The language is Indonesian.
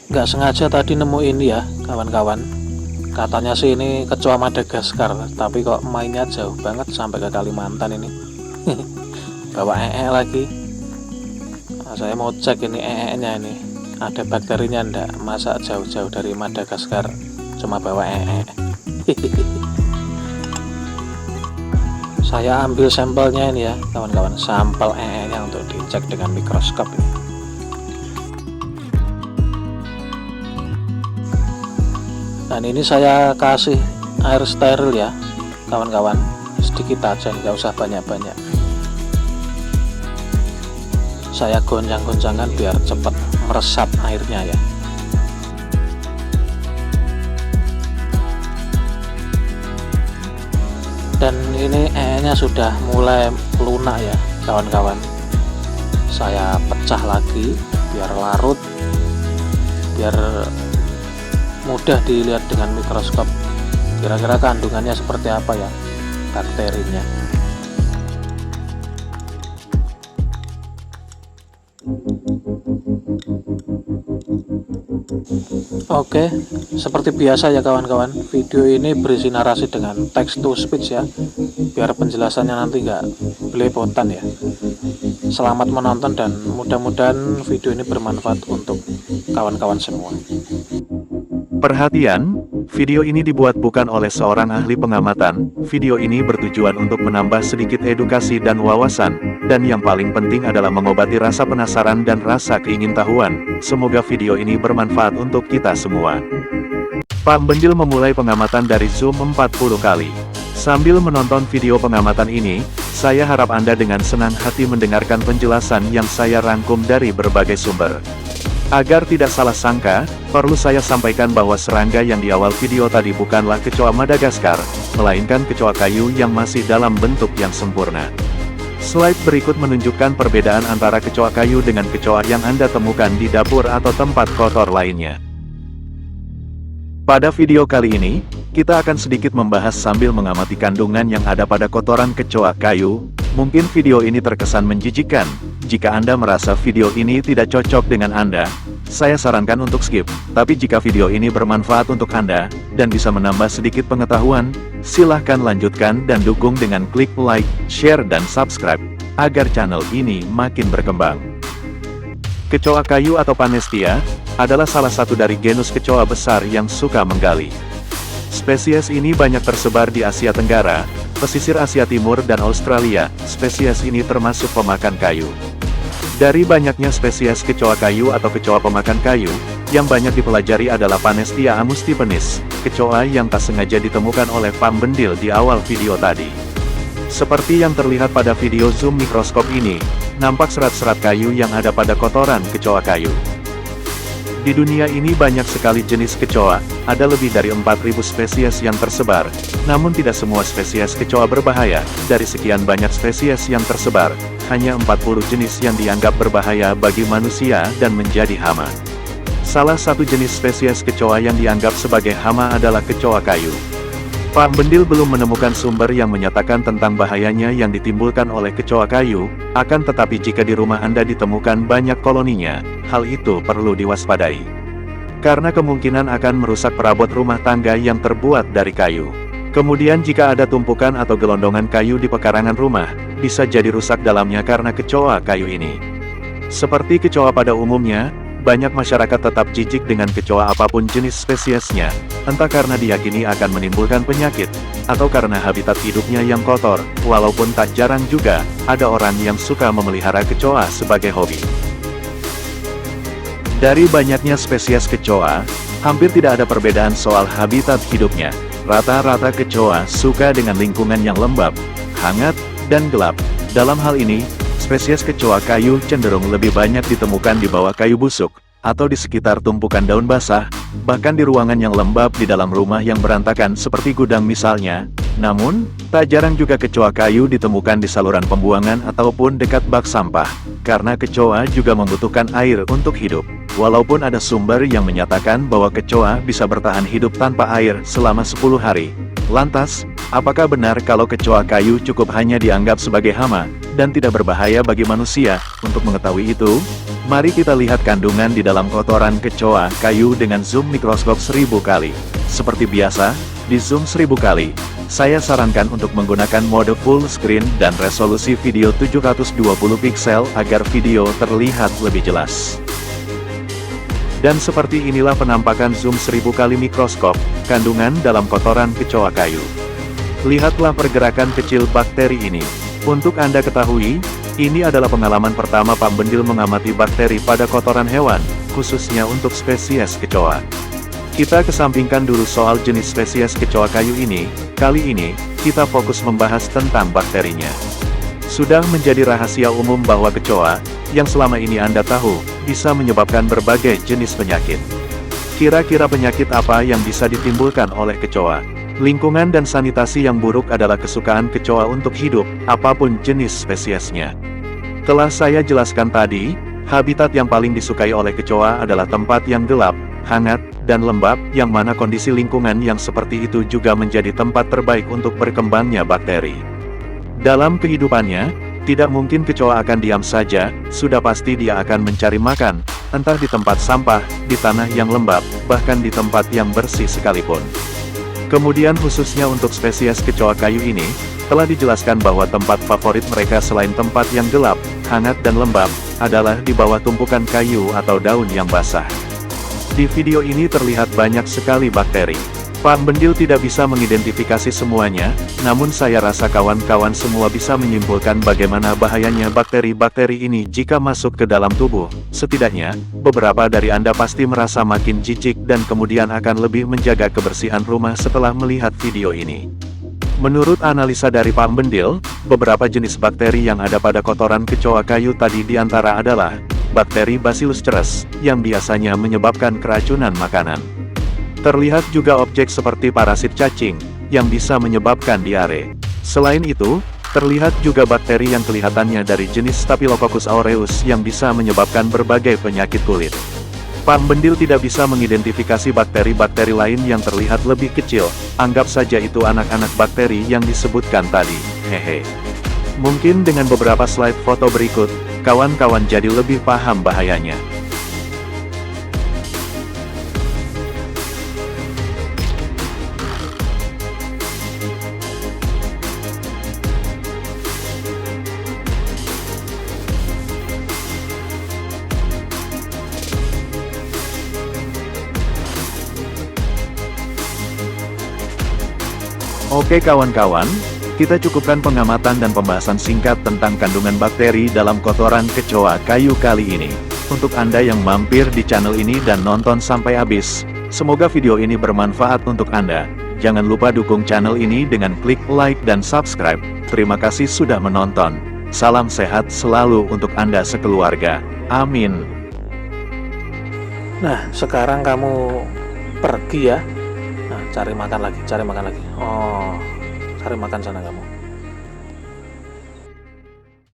Nggak sengaja tadi nemuin ya kawan-kawan. Katanya sih ini kecoa Madagaskar, tapi kok mainnya jauh banget sampai ke Kalimantan ini. Bawa lagi. Nah, saya mau cek ini nya ini ada bakterinya ndak, masa jauh-jauh dari Madagaskar cuma bawa Saya ambil sampelnya ini ya kawan-kawan, sampel nya untuk dicek dengan mikroskop ini. Dan ini saya kasih air steril ya kawan-kawan, sedikit aja, nggak usah banyak-banyak. Saya goncang-goncangkan biar cepat meresap airnya ya. Dan ini nya sudah mulai lunak ya kawan-kawan. Saya pecah lagi biar larut, biar mudah dilihat dengan mikroskop kira-kira kandungannya seperti apa ya bakterinya. Oke, seperti biasa ya kawan-kawan, video ini berisi narasi dengan text to speech ya, biar penjelasannya nanti nggak belepotan ya. Selamat menonton dan mudah-mudahan video ini bermanfaat untuk kawan-kawan semua. Perhatian, video ini dibuat bukan oleh seorang ahli pengamatan. Video ini bertujuan untuk menambah sedikit edukasi dan wawasan, dan yang paling penting adalah mengobati rasa penasaran dan rasa keingintahuan. Semoga video ini bermanfaat untuk kita semua. Pak Bendil memulai pengamatan dari zoom 40 kali. Sambil menonton video pengamatan ini, saya harap Anda dengan senang hati mendengarkan penjelasan yang saya rangkum dari berbagai sumber. Agar tidak salah sangka, perlu saya sampaikan bahwa serangga yang di awal video tadi bukanlah kecoa Madagaskar, melainkan kecoa kayu yang masih dalam bentuk yang sempurna. Slide berikut menunjukkan perbedaan antara kecoa kayu dengan kecoa yang Anda temukan di dapur atau tempat kotor lainnya. Pada video kali ini, kita akan sedikit membahas sambil mengamati kandungan yang ada pada kotoran kecoa kayu. Mungkin video ini terkesan menjijikkan. Jika Anda merasa video ini tidak cocok dengan Anda, saya sarankan untuk skip. Tapi jika video ini bermanfaat untuk Anda, dan bisa menambah sedikit pengetahuan, silahkan lanjutkan dan dukung dengan klik like, share dan subscribe, agar channel ini makin berkembang. Kecoa kayu atau Panestia, adalah salah satu dari genus kecoa besar yang suka menggali. Spesies ini banyak tersebar di Asia Tenggara, pesisir Asia Timur dan Australia. Spesies ini termasuk pemakan kayu. Dari banyaknya spesies kecoa kayu atau kecoa pemakan kayu, yang banyak dipelajari adalah Panestia amustipenis, kecoa yang tak sengaja ditemukan oleh Pak Bendil di awal video tadi. Seperti yang terlihat pada video zoom mikroskop ini, nampak serat-serat kayu yang ada pada kotoran kecoa kayu. Di dunia ini banyak sekali jenis kecoa, ada lebih dari 4.000 spesies yang tersebar, namun tidak semua spesies kecoa berbahaya. Dari sekian banyak spesies yang tersebar, hanya 40 jenis yang dianggap berbahaya bagi manusia dan menjadi hama. Salah satu jenis spesies kecoa yang dianggap sebagai hama adalah kecoa kayu. Pak Bendil belum menemukan sumber yang menyatakan tentang bahayanya yang ditimbulkan oleh kecoa kayu, akan tetapi jika di rumah Anda ditemukan banyak koloninya, hal itu perlu diwaspadai. Karena kemungkinan akan merusak perabot rumah tangga yang terbuat dari kayu. Kemudian jika ada tumpukan atau gelondongan kayu di pekarangan rumah, bisa jadi rusak dalamnya karena kecoa kayu ini. Seperti kecoa pada umumnya, banyak masyarakat tetap jijik dengan kecoa apapun jenis spesiesnya, entah karena diyakini akan menimbulkan penyakit, atau karena habitat hidupnya yang kotor, walaupun tak jarang juga, ada orang yang suka memelihara kecoa sebagai hobi. Dari banyaknya spesies kecoa, hampir tidak ada perbedaan soal habitat hidupnya. Rata-rata kecoa suka dengan lingkungan yang lembab, hangat, dan gelap. Dalam hal ini, spesies kecoa kayu cenderung lebih banyak ditemukan di bawah kayu busuk, atau di sekitar tumpukan daun basah, bahkan di ruangan yang lembab di dalam rumah yang berantakan seperti gudang misalnya. Namun, tak jarang juga kecoa kayu ditemukan di saluran pembuangan ataupun dekat bak sampah, karena kecoa juga membutuhkan air untuk hidup. Walaupun ada sumber yang menyatakan bahwa kecoa bisa bertahan hidup tanpa air selama 10 hari. Lantas, apakah benar kalau kecoa kayu cukup hanya dianggap sebagai hama, dan tidak berbahaya bagi manusia? Untuk mengetahui itu, Mari kita lihat kandungan di dalam kotoran kecoa kayu dengan zoom mikroskop 1000 kali. Seperti biasa, di zoom 1000 kali, saya sarankan untuk menggunakan mode full screen dan resolusi video 720 pixel agar video terlihat lebih jelas. Dan seperti inilah penampakan zoom 1000 kali mikroskop, kandungan dalam kotoran kecoa kayu. Lihatlah pergerakan kecil bakteri ini. Untuk Anda ketahui, ini adalah pengalaman pertama Pak Bendil mengamati bakteri pada kotoran hewan, khususnya untuk spesies kecoa. Kita kesampingkan dulu soal jenis spesies kecoa kayu ini, kali ini, kita fokus membahas tentang bakterinya. Sudah menjadi rahasia umum bahwa kecoa, yang selama ini Anda tahu, bisa menyebabkan berbagai jenis penyakit. Kira-kira penyakit apa yang bisa ditimbulkan oleh kecoa? Lingkungan dan sanitasi yang buruk adalah kesukaan kecoa untuk hidup, apapun jenis spesiesnya. Telah saya jelaskan tadi, habitat yang paling disukai oleh kecoa adalah tempat yang gelap, hangat, dan lembab, yang mana kondisi lingkungan yang seperti itu juga menjadi tempat terbaik untuk berkembangnya bakteri. Dalam kehidupannya, tidak mungkin kecoa akan diam saja, sudah pasti dia akan mencari makan, entah di tempat sampah, di tanah yang lembab, bahkan di tempat yang bersih sekalipun. Kemudian khususnya untuk spesies kecoa kayu ini, telah dijelaskan bahwa tempat favorit mereka selain tempat yang gelap, hangat dan lembab, adalah di bawah tumpukan kayu atau daun yang basah. Di video ini terlihat banyak sekali bakteri. Pak Bendil tidak bisa mengidentifikasi semuanya, namun saya rasa kawan-kawan semua bisa menyimpulkan bagaimana bahayanya bakteri-bakteri ini jika masuk ke dalam tubuh. Setidaknya, beberapa dari Anda pasti merasa makin jijik dan kemudian akan lebih menjaga kebersihan rumah setelah melihat video ini. Menurut analisa dari Pak Bendil, beberapa jenis bakteri yang ada pada kotoran kecoa kayu tadi diantara adalah bakteri Bacillus ceres, yang biasanya menyebabkan keracunan makanan. Terlihat juga objek seperti parasit cacing, yang bisa menyebabkan diare. Selain itu, terlihat juga bakteri yang kelihatannya dari jenis Staphylococcus aureus yang bisa menyebabkan berbagai penyakit kulit. Pak Bendil tidak bisa mengidentifikasi bakteri-bakteri lain yang terlihat lebih kecil, anggap saja itu anak-anak bakteri yang disebutkan tadi, hehe. Mungkin dengan beberapa slide foto berikut, kawan-kawan jadi lebih paham bahayanya. Oke kawan-kawan, kita cukupkan pengamatan dan pembahasan singkat tentang kandungan bakteri dalam kotoran kecoa kayu kali ini. Untuk Anda yang mampir di channel ini dan nonton sampai habis, semoga video ini bermanfaat untuk Anda. Jangan lupa dukung channel ini dengan klik like dan subscribe. Terima kasih sudah menonton. Salam sehat selalu untuk Anda sekeluarga. Amin. Nah, sekarang kamu pergi ya. Nah, cari makan lagi. Oh, cari makan sana kamu.